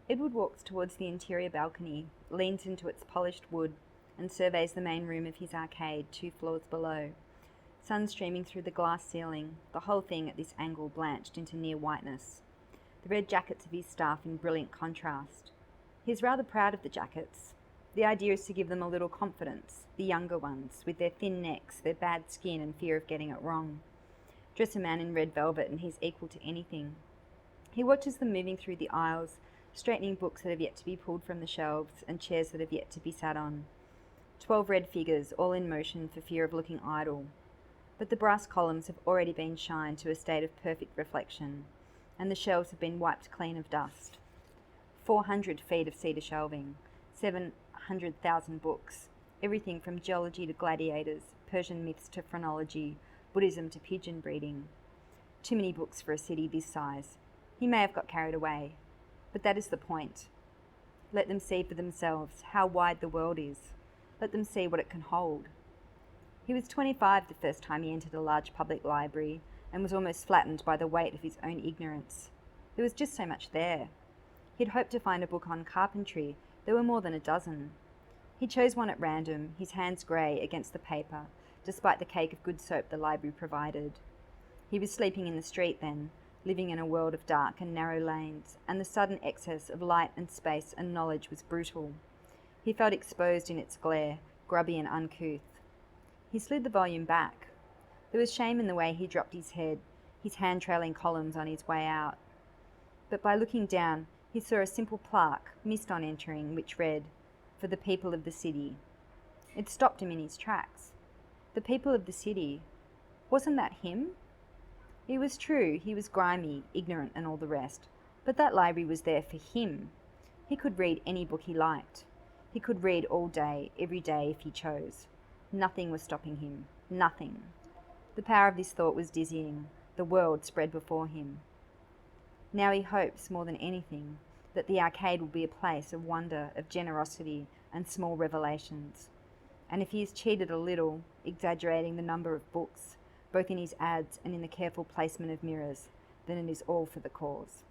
Edward walks towards the interior balcony, leans into its polished wood, and surveys the main room of his arcade 2 floors below. Sun streaming through the glass ceiling, the whole thing at this angle blanched into near whiteness. The red jackets of his staff in brilliant contrast. He is rather proud of the jackets. The idea is to give them a little confidence, the younger ones, with their thin necks, their bad skin and fear of getting it wrong. Dress a man in red velvet and he's equal to anything. He watches them moving through the aisles, straightening books that have yet to be pulled from the shelves and chairs that have yet to be sat on. 12 red figures, all in motion for fear of looking idle. But the brass columns have already been shined to a state of perfect reflection, and the shelves have been wiped clean of dust. 400 feet of cedar shelving, 700,000 books, everything from geology to gladiators, Persian myths to phrenology, Buddhism to pigeon breeding. Too many books for a city this size. He may have got carried away, but that is the point. Let them see for themselves how wide the world is. Let them see what it can hold. He was 25 the first time he entered a large public library and was almost flattened by the weight of his own ignorance. There was just so much there. He'd hoped to find a book on carpentry. There were more than a dozen. He chose one at random, his hands grey against the paper, despite the cake of good soap the library provided. He was sleeping in the street then, living in a world of dark and narrow lanes, and the sudden excess of light and space and knowledge was brutal. He felt exposed in its glare, grubby and uncouth. He slid the volume back. There was shame in the way he dropped his head, his hand trailing columns on his way out. But by looking down, he saw a simple plaque, missed on entering, which read, "For the people of the city." It stopped him in his tracks. The people of the city. Wasn't that him? It was true, he was grimy, ignorant and all the rest, but that library was there for him. He could read any book he liked. He could read all day, every day if he chose. Nothing was stopping him. Nothing. The power of this thought was dizzying. The world spread before him. Now he hopes, more than anything, that the arcade will be a place of wonder, of generosity and small revelations. And if he is cheated a little, exaggerating the number of books, both in his ads and in the careful placement of mirrors, then it is all for the cause.